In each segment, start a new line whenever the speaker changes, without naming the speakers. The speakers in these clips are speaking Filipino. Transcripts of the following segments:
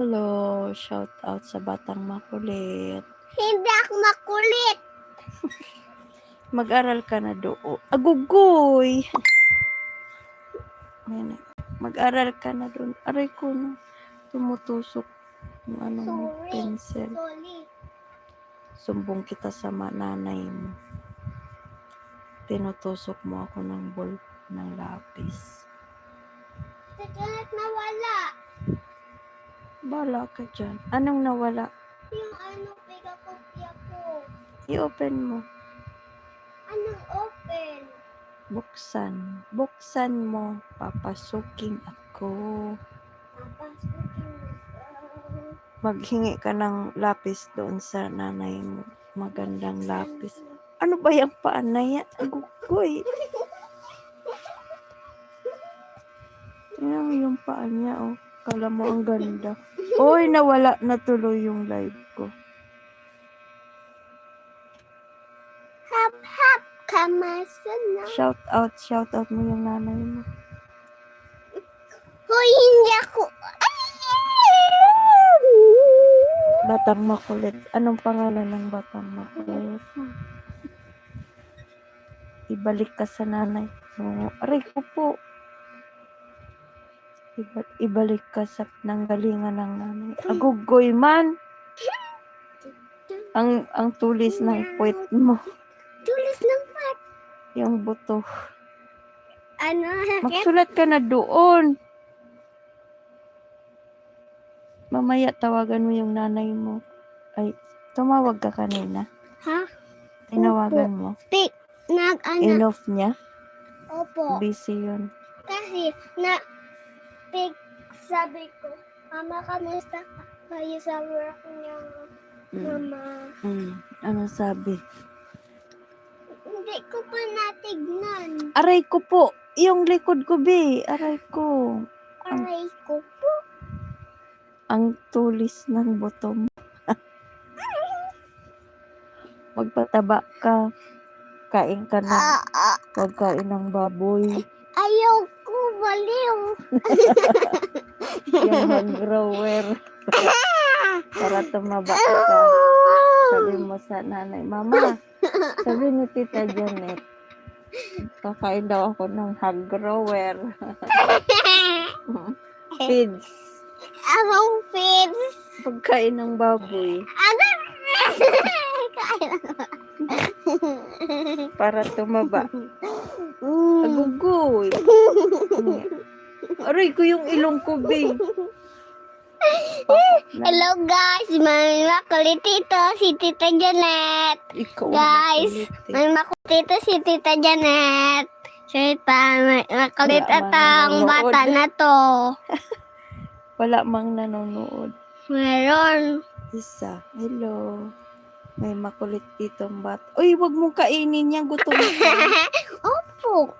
Hello, shout out sa batang makulit.
Hindi ako makulit.
Mag-aral ka na doon. Agugoy! Ayan, mag-aral ka na doon. Aray ko na. Tumutusok yung anong pencil.
Sorry.
Sumbong kita sa nanay mo. Tinutusok mo ako ng ball ng lapis.
Saglit nawala.
Bala ka dyan. Anong nawala?
Yung pinakopya ko.
I-open mo.
Anong open?
Buksan. Buksan mo. Papasukin ako.
Papasukin na.
Maghingi ka ng lapis doon sa nanay mo. Magandang lapis. Ano ba yung paan na yan? Agugoy. Tingnan mo yung paan niya, oh. Kala mo ang ganda. Oy, nawala na tuloy yung live ko.
Hap, hap. Kamasan na.
Shout out mo yung nanay mo.
Hoy, hindi ako.
Batang makulit. Anong pangalan ng batang makulit? Ibalik ka sa nanay mo. Aray ko po. Ibalik ka sa nanggalingan ng nanay. Agugoy man. Ang tulis ng puwet mo.
Tulis ng pat.
Yung buto.
Ano?
Magsulat ka na doon. Mamaya tawagan mo yung nanay mo. Ay, tumawag ka kanina.
Ha?
Tinawagan mo. Enough niya?
Opo.
Busy yun.
Kasi, sabi ko, Mama, kamusta kayo sa work niyo, Mama?
Ano sabi?
Hindi ko pa natignan.
Aray ko po. Yung likod ko, be. Aray ko.
Aray ko po.
Ang tulis ng buto mo. Magpataba ka. Kain ka na. Huwag kain ng baboy.
Ayaw ko, baliw.
Yung mag-grower. Para tumaba ka. Sabi mo sa nanay, Mama, sabi ni Tita Janet, kakain daw ako ng hog grower. Feeds.
Anong feeds?
Pagkain ng baboy. Para tumaba. Agugoy. Aray ko yung ilong ko, be.
Hello guys, may makulit ito si Tita Janet.
Ikaw
Guys, may makulit ito si Tita Janet. Makulit
Wala
atang
mang
bata
nanonood.
na to.
Wala mang nanonood.
Meron.
Isa. Hello. May makulit ditong bat. Uy, wag mong kainin yan. Gutom ka.
Opo.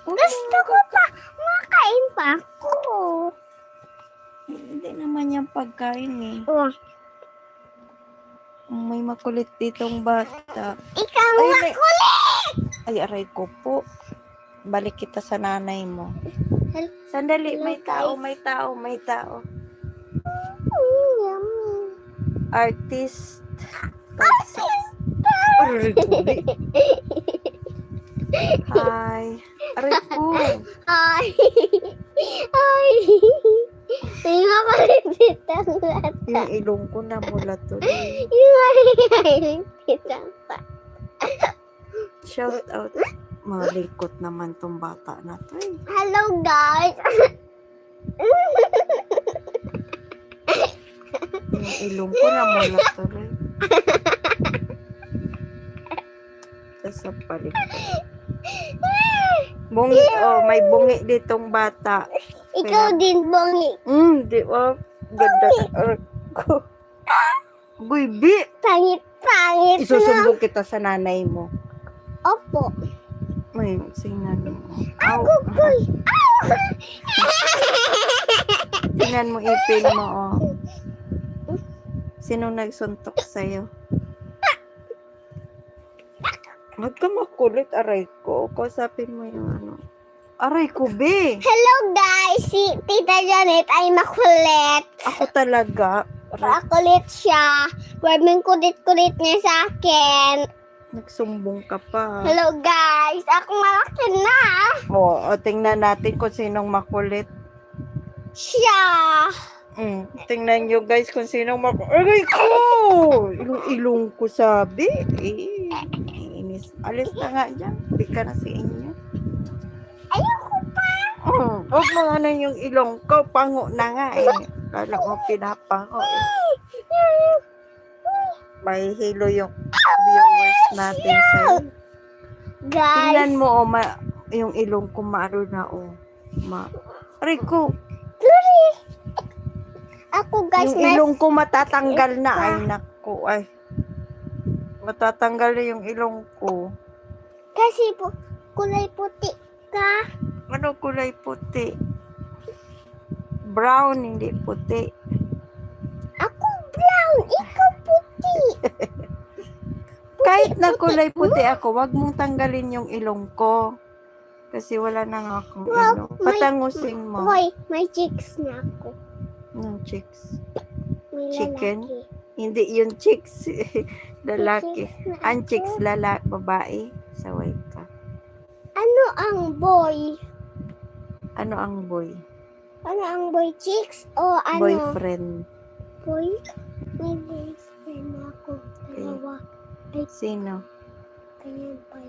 Gusto ko pa. Makain pa ako.
Hindi naman yan pagkain eh.
Oh,
May makulit ditong bata.
ikaw
Ay,
makulit.
Ay, aray ko po. Balik kita sa nanay mo. Sandali, may tao.
Yummy.
Artist.
Sister.
Aray ko, be. Hi. Aray ko.
Ay. Ay. May makulit itang bata.
Yung ilong ko na mula tuloy.
Yung makulit itang bata.
Shout out. Malikot naman tong bata na to eh.
Hello guys.
Yung ilong ko na mula tuloy. Sa palikot. Bungi, oh, may bungi ditong bata.
Ikaw din, Bongi.
Di ba? Ganda na ko. Buibi!
Pangit-pangit na.
Isusumbong kita sa nanay mo.
Opo.
May sinan mo. Aw.
Agugoy.
Tingnan mo ipin mo, oh. Sino nagsuntok sa'yo? Huwag ka makulit, aray ko. Kausapin mo yung ano. Aray ko, be.
Hello guys! Si Tita Janet ay makulit.
Ako talaga.
Makulit siya. Maraming kulit-kulit niya sa akin.
Nagsumbong ka pa.
Hello guys! Ako malaki na.
O, tingnan natin kung sinong makulit.
Siya.
Tingnan nyo guys kung sinong makulit. Aray ko! Ilong ko sabi. Inis. Alis na nga dyan. Hindi ka na sa inyo.
Ayoko pa.
Huwag mo nga na yung ilong ko. Pango na nga eh. Kala mo pinapango eh. May hilo yung viewers natin sa'yo.
Guys.
Tingnan mo yung ilong ko maaro na Aray ko.
Sorry. Ako guys,
Yung ilong ko matatanggal na. Ay naku ay. Matatanggal na yung ilong ko.
kasi po kulay puti ka.
Ano kulay puti? Brown, hindi puti.
Ako brown, ikaw puti.
Kahit na kulay puti ako, wag mong tanggalin yung ilong ko. Kasi wala na nga akong ilong. Patangusin mo.
Hoy, may chicks na ako.
Yung chicks.
May
Chicken?
lalaki.
Hindi yung chicks. Lalaki.
May chicks na
Ang
ako.
chicks, babae. Saway ka.
Ano ang boy?
Ano ang boy?
Ano ang boy? Chicks o ano?
Boyfriend.
Boy? May boyfriend na ako. Dalawa.
Sino?
Kaya boy.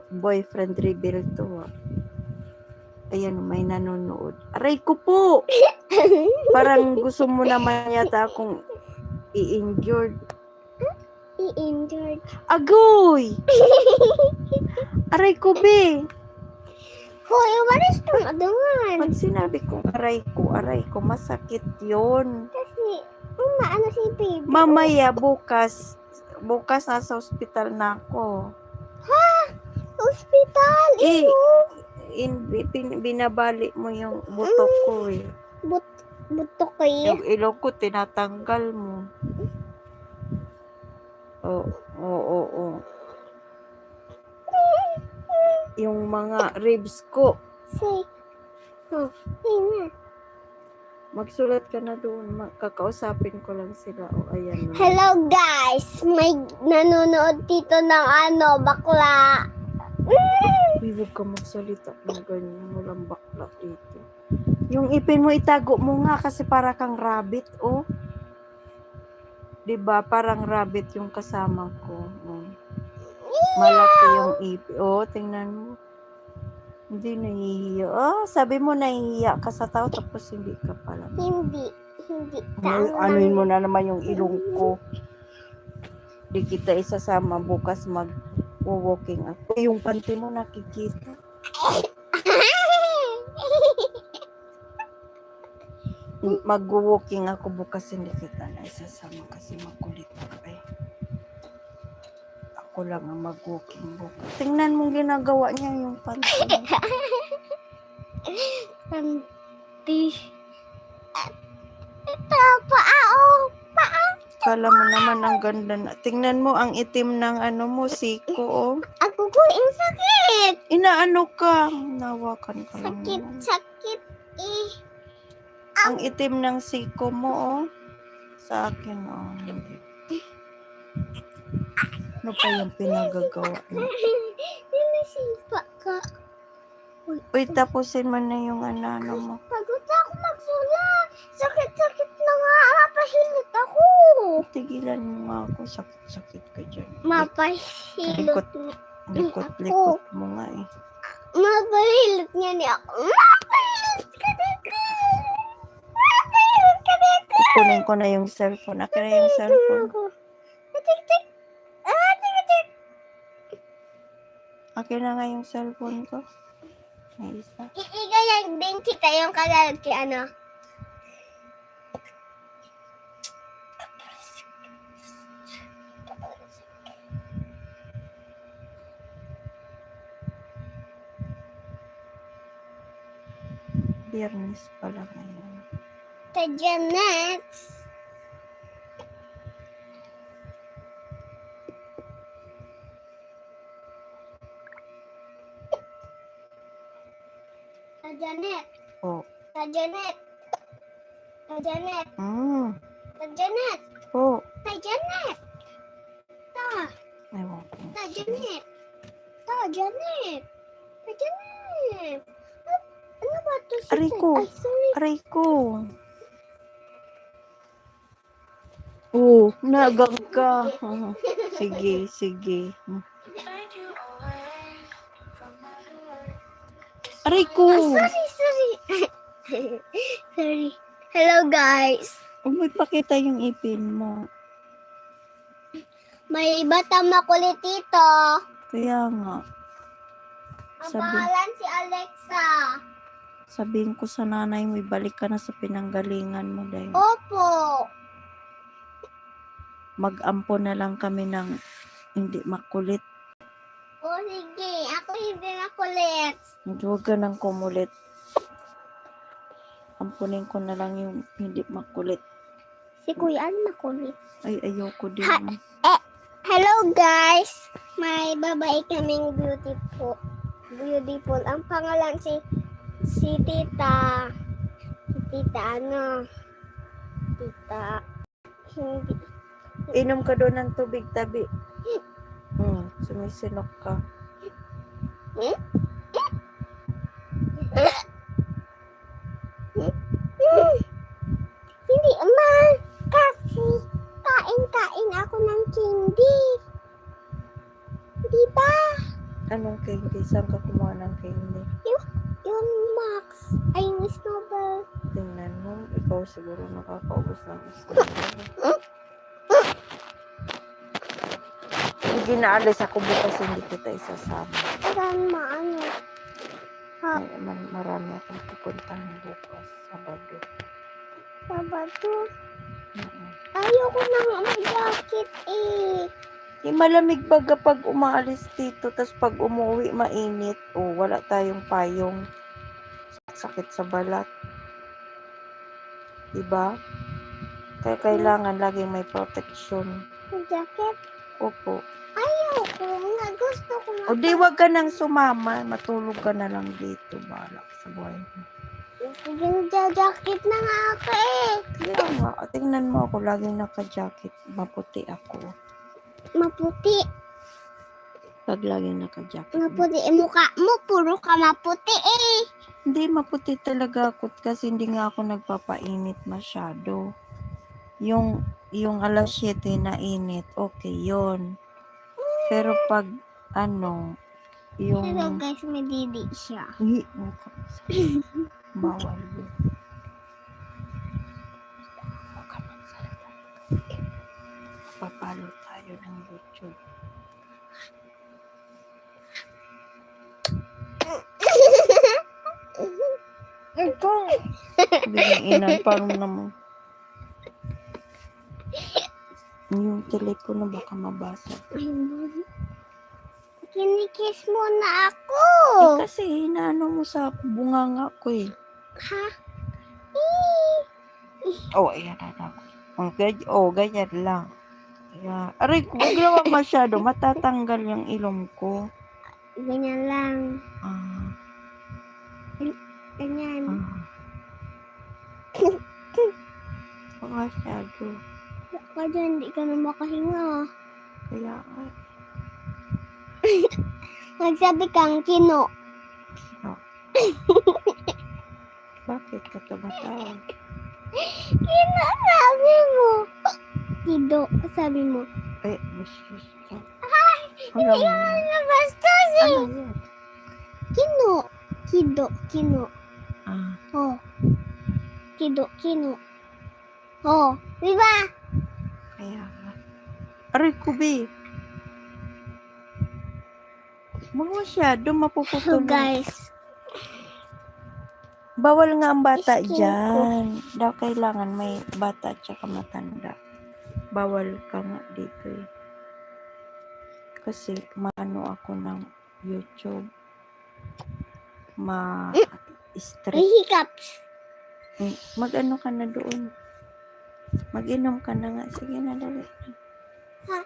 Boyfriend reveal to. Ayan, may nanonood. Aray ko po! Parang gusto mo naman yata akong i-injured.
I-injured.
Agoy! Aray ko, be!
Hoy, walis kang adungan.
Pag sinabi kong aray ko, masakit yon.
Kasi, ano si baby?
Mamaya, bukas nasa ospital na ako.
Hospital.
Eh,
Iyo.
binabali mo yung buto ko eh.
Buto kayo.
Yung ilong ko, tinatanggal mo. Oo. Yung mga ribs ko.
Say. Oh, say na.
Magsulat ka na doon. Kakausapin ko lang sila. O, ayan.
Hello guys, may nanonood dito ng bakla.
Uy, huwag ka magsalita ng ganyan. Walang bakla dito. Yung ipin mo, itago mo nga kasi para kang rabbit, oh. Diba? Parang rabbit yung kasama ko. Oh. Malaki yung ipin. Oh, tingnan mo. Hindi nahihiya. Sabi mo nahihiya ka sa tao tapos hindi ka pala.
Hindi
Anuin mo na naman yung ilong ko. Di kita isasama bukas mag-walking ako. Yung panty mo nakikita. Mag-walking ako bukas hindi kita na isasama kasi makulit ako eh. Ako lang ang mag-walking bukas. Tingnan mo ginagawa niya yung panty mo.
Panty. Ito, paa.
Kala mo naman ang ganda na. Tingnan mo ang itim ng mo, siko oh.
Ako po yung sakit.
Inaano ka? Nawakan ka lang naman.
Sakit eh.
Ang itim ng siko mo, oh. Sa akin, oh. Hindi. Ano pa yung pinagagawa mo?
Nilasipa ka.
Uy, tapusin mo na yung ano mo.
Pagod na ako magsulat. Sakit-sakit na nga. Mapahilot ako.
Tigilan mo nga ako. Sakit-sakit ka dyan.
Mapahilot na.
Likot-likot mo nga eh.
Mapahilot niya niya ako. Mapahilot ka dito. Mapahilot ka dito.
Kunin ko na yung cellphone. Akin na yung cellphone.
Tik-tik. Tik-tik.
Akin na nga yung cellphone ko. May isa.
Iigayan din kita yung kagalag kay ano.
Biyernes pala ngayon.
Sa Janet. Janet.
Po.
Ta Janet. Ta Janet.
Mm.
Ta Janet.
Po.
Ta Janet. Ta.
Ewan ko.
Ta Janet. Ta Janet. Ta Janet. Ano ba ito si
Aray ko.
Ay, sorry.
Aray ko. Oh, nagang ka. Ah, sige, sige. Aray ko.
Sorry. Sorry. Hello, guys.
Huwag mo ipakita yung ipin mo.
May batang makulit dito.
Kaya nga.
Ang
Sabi-
pangalan si Alexa.
Sabihin ko sa nanay mo, ibalik ka na sa pinanggalingan mo dahil
Opo.
mag-ampo na lang kami ng hindi makulit.
O sige, ako hindi makulit.
Huwag ka nang kumulit. Ampunin ko na lang yung hindi makulit.
Si Kuya Al makulit.
Ay, ayoko din.
Hello guys! May babae kaming beautiful. Beautiful. Ang pangalan si Tita. Si Tita ano? Tita. Hindi.
Inom ka doon ng tubig, tabi. Sumisinok ka.
Hindi man. Kasi kain ako ng candy. Diba?
Anong candy? Saan ka kumuha ng candy?
Yung Max. Ay, yung Snowball.
Tingnan mo. Ikaw siguro nakakaubos ng snowball. Hindi naalis ako bukas, hindi kita isasama.
Saan maano? Ha?
Ay, marami akong pupuntahan bukas. Sabado.
Sabado?
Mm-mm.
Ayoko nang mag-jacket eh.
Malamig baga pag umaalis dito, tas pag umuwi mainit. O, wala tayong payong. Sakit sa balat. Diba? Kaya kailangan laging may protection.
Mag-jacket?
Opo.
Ayoko nga. Gusto ko na.
O di wag ka nang sumama. Matulog ka na lang dito. Bahala ka sa buhay mo.
Sige, nagja-jacket na nga ako eh.
Kaya nga, tingnan mo ako. Laging naka-jacket. Maputi ako.
Maputi.
Pag laging naka-jacket.
Maputi. Eh, mukha mo, puro ka maputi eh.
Hindi, maputi talaga ako. Kasi hindi nga ako nagpapainit masyado. Yung alas 7 na init, okay yon. Pero pag
Hello
yung
guys, may didi siya.
bawal yun. Huwag ka magsalita. Papalo tayo ng YouTube. Ito. Biniinan parang naman. Yung telepono baka mabasa.
Kinikiss mo na ako.
Kasi inaano mo sa bunganga ko eh.
Ha?
Oh, ayan na. Ganyan lang. Ayan. Aray ko, huwag naman masyado. Matatanggal yung ilong ko.
Ganyan lang.
Ah,
Ganyan.
Huwag masyado.
Kaya hindi ka na makahinga.
Kaya,
Nagsabi kang kino.
bakit ka tumatawa?
Kino sabi mo. Kido, sabi mo.
Ay, misis ka.
Hindi ka na bastos eh.
Ano yun?
Kino. Kido, kino.
Ah,
Oh. Kido, kino. Oh, di ba?
kaya nga. Aray ko, be. Huwag masyado,
So
mapuputol.
guys,
Bawal nga ang bata
Skin ko.
dyan. Daw kailangan may bata at saka matanda. Bawal ka nga dito eh. Kasi maano ako ng YouTube.
ay
Ma-stress.
hiccups.
Mag-ano ka na doon. Mag-inom ka na nga. Sige na, dali.
Ha?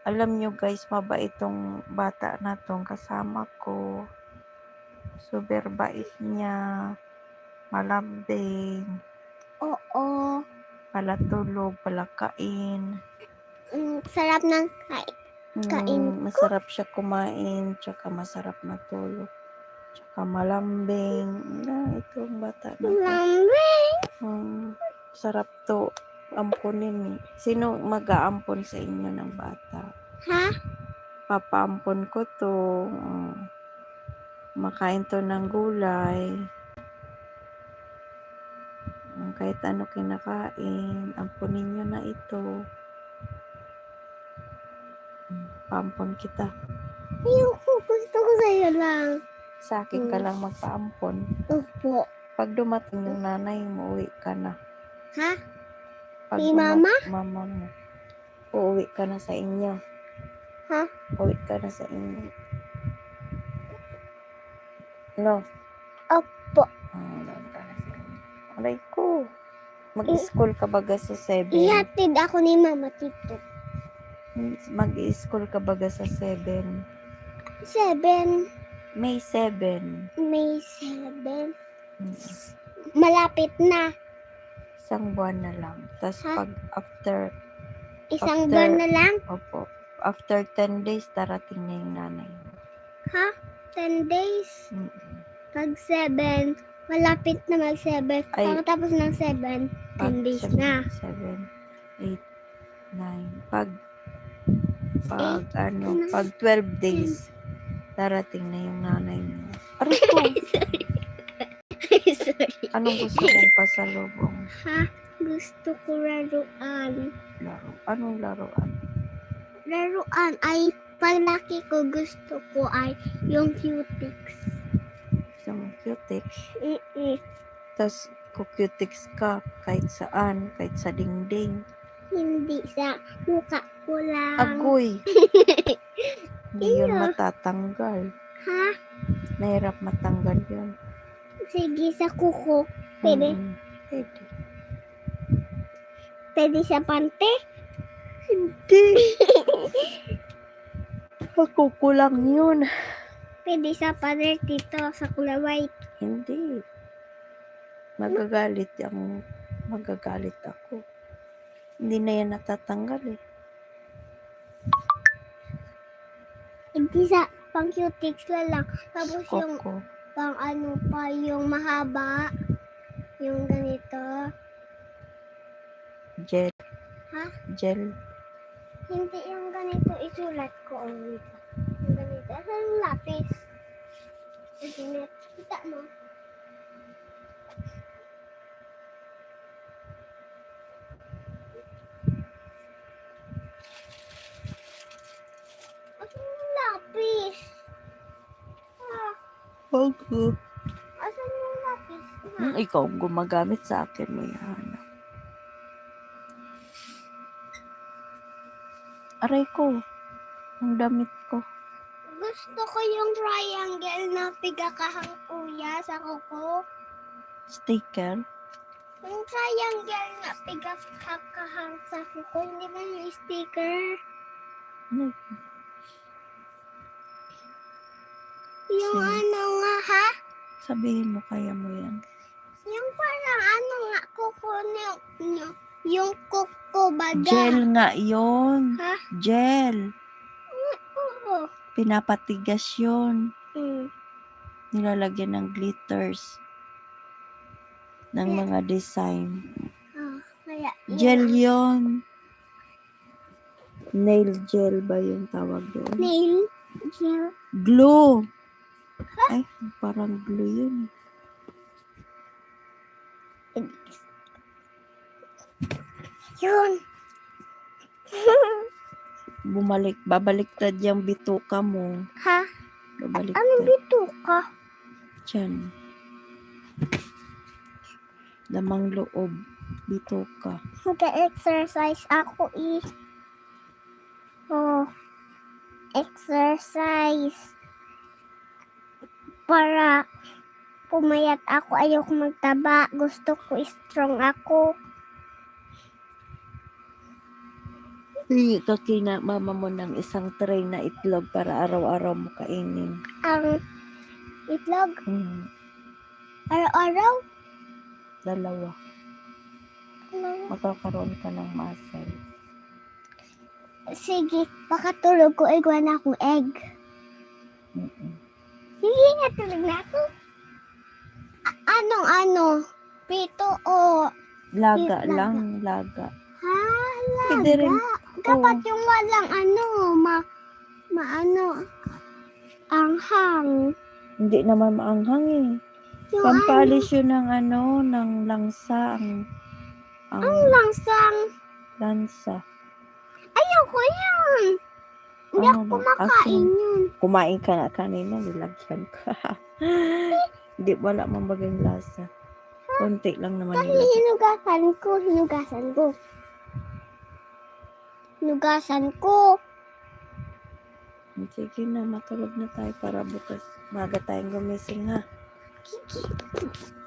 Alam nyo guys, mabait itong bata na tong kasama ko. Super bait niya. Malambing.
Oo.
Palatulog, palakain.
Sarap ng kain ko.
Masarap siya kumain, tsaka masarap matulog. Tsaka malambing. Ito ang bata na to.
Lambing.
Sarap to. Ampunin eh. Sino mag-aampon sa inyo ng bata?
Ha?
Papaampon ko to. Makain to ng gulay. Kahit ano kinakain, ampunin nyo na ito. Paampon kita.
Ayoko. Gusto ko sa'yo lang.
Sa akin ka lang magpaampon.
Opo.
Pag dumating yung nanay mo, uwi ka na.
Ha?
Pag
Si mama?
Mama mo. Uuwi ka na sa inyo.
Ha?
Uwi ka na sa inyo. No?
Opo.
Doon ka na sa inyo. Aray ko. Mag-school ka baga sa 7?
Ihatid ako ni Mama Tito.
Mag-school ka baga sa 7?
7.
May 7.
May 7. Malapit na.
Isang buwan na lang. Tapos
Ha?
pag after,
Isang
After-
buwan na lang.
opo, after 10 days, darating na yung nanay mo.
Ha? 10 days.
Mm.
Pag 7. Malapit na mag 7.
Ay.
Pagkatapos ng 7. 10 days na.
7, 8, 9. Pag
Eight,
pag 12 days, darating na yung nanay mo. Aray ko,
Sorry.
anong gusto mong pasalubong?
Ha? Gusto ko laruan.
Laro. Anong laruan?
Laruan ay paglaki ko gusto ko ay yung cutics.
Gusto mong cutics?
Mm-mm.
Tapos, cutics ka kahit saan, kahit sa dingding.
Hindi sa mukha ko lang.
Agoy! Hindi yun matatanggal.
Ha?
Nahirap matanggal yun.
Sige, sa kuko. Pwede.
Pwede.
Pwede sa pante?
Hindi. Kukulang yun.
Pwede sa pader dito, sa kulay white.
Hindi. Magagalit ako. Hindi na yan natatanggal eh.
Hindi sa pang cutics lang. Tapos yung
Koko.
pang ano pa, yung mahaba. Yung ganito.
Gel.
Ha?
Gel.
Hindi yung ganito isulat ko. Yung ganito. Asan yung lapis? Kita mo? Asan yung lapis?
Bago.
Asan yung lapis?
Ikaw ang gumagamit sa akin mo yan. Aray ko. Ang damit ko.
Gusto ko yung triangle na pigakahang kuya sa kuko.
Sticker.
Yung triangle na pigakahang sa kuko. Hindi ba yung sticker?
Ano?
Yung
Sige.
ano nga ha?
Sabihin mo, kaya mo yan.
Yung parang ano nga kuko yung kuko baga.
Gel nga yun.
Ha?
Gel.
Oo.
Pinapatigas yun.
Mm.
Nilalagyan ng glitters. Ng mga design.
Kaya
Gel yun. Nail gel ba yung tawag doon?
nail gel.
Glue. Ay, parang glue yun.
Yun.
Babaliktad yung bituka mo.
Ha?
Babaliktad.
Anong bito ka?
Diyan. Lamang loob. Bituka.
Mag-exercise ako Oh. Exercise. Para pumayat ako. Ayoko magtaba. Gusto ko strong ako.
Hingi ka kina mama mo ng isang tray na itlog para araw-araw mo kainin.
Ang Itlog.
Hmm,
Araw-araw.
2.
Dalawa.
Magkakaroon ka ng muscle.
Sige, baka tulog ko, igwa na akong egg.
Mm-mm.
Sige nga, tulog na ako. Anong ano? Prito o
Laga
Laga.
lang, laga.
halaga?
Pwede rin.
Dapat yung walang ano, maano, anghang.
Hindi naman maanghang eh.
Yung
Pampalis yun ng ano, ng langsa. Ang
langsang.
lansa.
Ayoko yan. Hindi
Ano
ako
ba?
kumakain yun.
Kumain ka na kanina, nilagyan ka. Hindi, wala mang bagay lasa. Konti lang naman
Kasi
nilagyan.
hinugasan ko.
Sige na, matulog na tayo para bukas. Maga tayong gumising ha.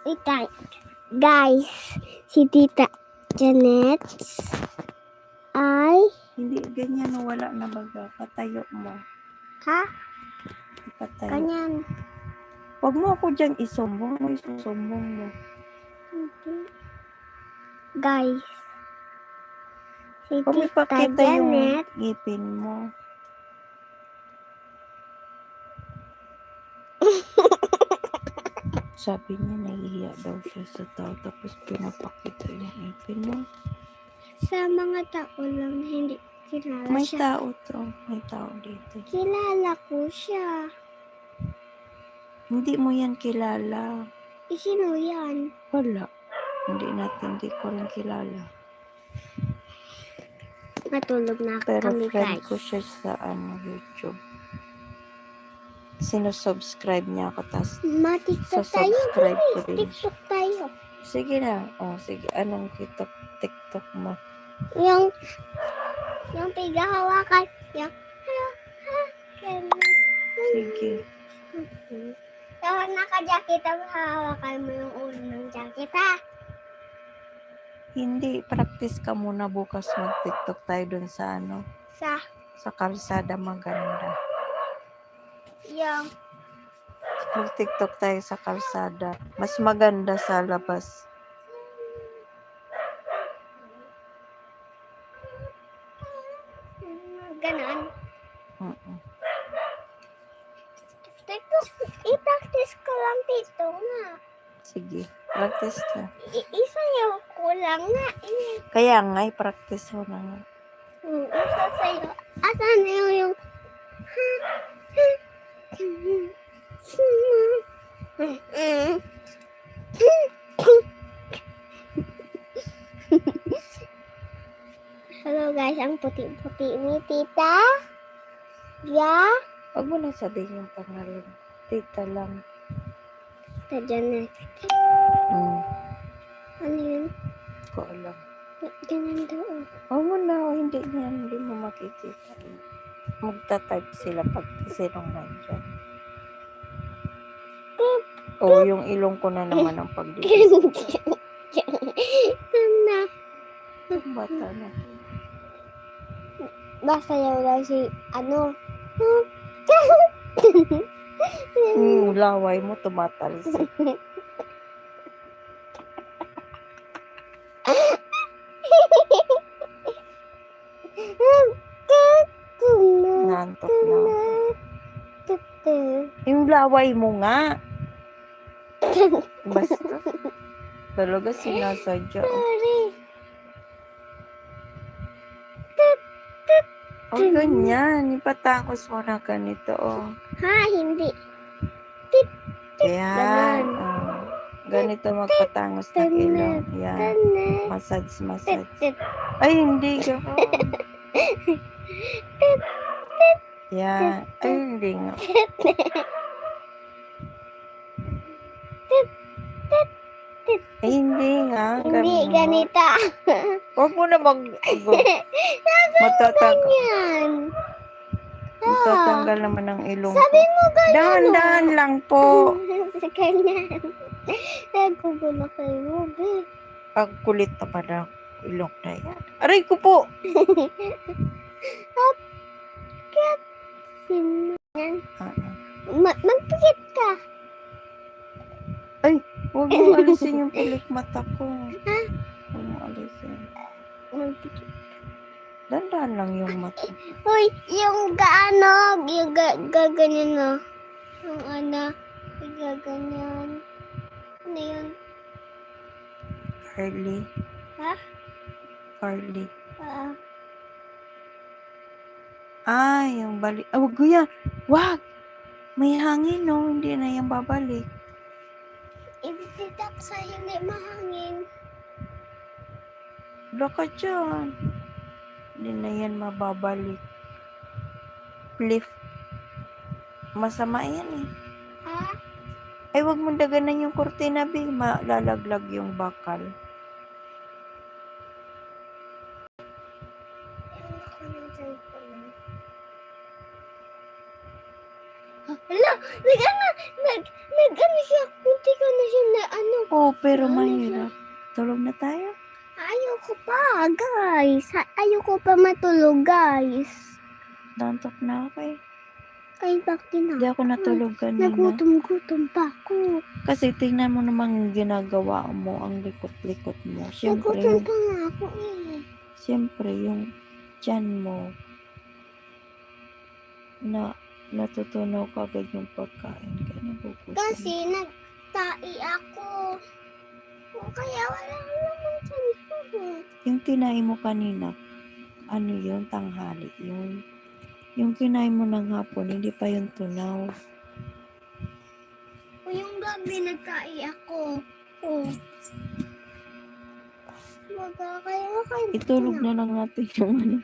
Ito, guys, si Tita Janet ay,
Hindi ganyan, no, wala na baga. Patayo mo.
ha?
Patayo.
Kanyan.
Huwag mo ako dyan isumbong. Mo isusumbong mo.
Guys, si
Huwag mo
Tita
ipakita yung
Janet,
ngipin mo. Sabi niya, nahihiya daw siya sa tao. Tapos pinapakita yung ngipin mo.
sa mga tao lang, hindi kilala
May
siya.
tao to. May tao dito.
Kilala ko siya.
Hindi mo yan kilala.
Sino yan?
Wala. Hindi ko rin kilala.
Matulog na
Pero
kami,
friend
guys.
ko siya sa YouTube. Sinusubscribe niya ako. Tas
Ma-TikTok
sa
tayo,
subscribe ko
guys.
rin.
TikTok tayo.
Sige na. Oh, sige. Anong TikTok mo?
Yung pigahawakan. Yung,
Sige.
Kapag naka-jacket, hawakan mo yung ulo ng jacket, ha?
Hindi. Practice ka muna bukas. Mag-TikTok tayo dun sa ano. Sa kalsada maganda.
Yung,
Mag-TikTok tayo sa kalsada. Mas maganda sa labas.
ganon.
Mm-mm.
I-practice ko lang dito nga.
Sige. Practice na.
Isayaw ko lang nga.
Kaya nga, i-practice mo na nga.
Isa sa'yo. Asan yung Hello guys, ang puti-puti ni Tita.
Huwag mo na sabihin yung pangalan. Tita lang.
Tita Janet. Ano yun?
Ko alam.
Ganun daw.
Huwag mo na. Hindi niyan. Hindi mo makikita. Magta-type sila pag sinong nandyan. Yung ilong ko na naman ang pagdidis.
Na.
Yung bata na.
Basta yung lang si, ano.
Laway mo tumatalsik. Nantok na ako. Yung laway mo nga. Basta. Talaga sinasadya.
Sorry.
Ganyan. Ipatangos mo na ganito.
Ha, hindi.
Yan. Ganito magpatangos ng ilong. Yan. Massage. Ay, hindi. Gabo. Yan. Ay, hindi nga. Ay, hindi nga.
Hindi ganito.
Huwag mo na
Yan.
matatanggal naman ng ilong
Sabi
ko.
mo ganun.
Dahan-dahan lang po.
Sa kanya. Nagkugulo kayo, be.
Ang kulit na pa ng ilong na yan. Aray ko po!
Sino yan?
Ano?
Magpikit ka.
Ay, huwag mo alisin yung pilik mata ko. Huwag mo alisin. Dandan lang yung mata.
Uy, yung gaano, yung gaganyan na. Yung ano, yung gaganyan. Ano yun?
Carly.
Ha?
Carly. Yung balik. Wag kuya. Wag! May hangin, no? Hindi na yan babalik.
Ibititak sa hindi mahangin.
Wala ka dyan. Hindi na yan mababalik. Cliff. Masama yan eh.
Ha?
Ay, wag mong daganan yung kurtina, Bi. Malalaglag yung bakal.
Hala, nag-ano siya, munti ka na siya na ano.
Pero
Ano
mahirap. Tulog na tayo?
Ayoko pa, guys. Ayoko pa matulog, guys.
Nantok na ako eh.
Kaya bakit
Hindi ako natulog kanina.
Nagutom pa ako.
Kasi tingnan mo namang yung ginagawa mo, ang likot-likot mo. Siyempre,
Nagutom pa nga ako eh.
siyempre yung tiyan mo na natutunaw kagad yung pagkain. Kaya nagugutom.
Kasi nagtai ako. Kaya wala naman dyan ko.
Yung kinain mo kanina, ano yun, tanghali. Yung kinain mo ng hapon, hindi pa yung tunaw.
O yung gabi nagtai ako. Kaya
Itulog na lang natin yung ano.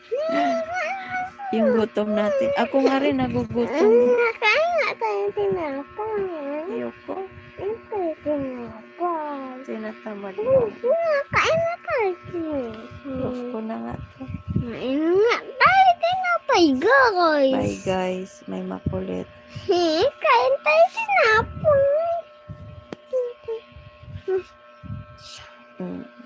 Yung gutom natin. Ako nga rin nagugutom.
Kaya nga tayo tinapay.
Ayoko.
Ito tinapay.
Tinatamad mo.
Kain na tayo.
Love ko na nga to.
Kain nga tayo tinapay, guys.
Bye guys. May makulit.
Kain tayo tinapay.
Mm.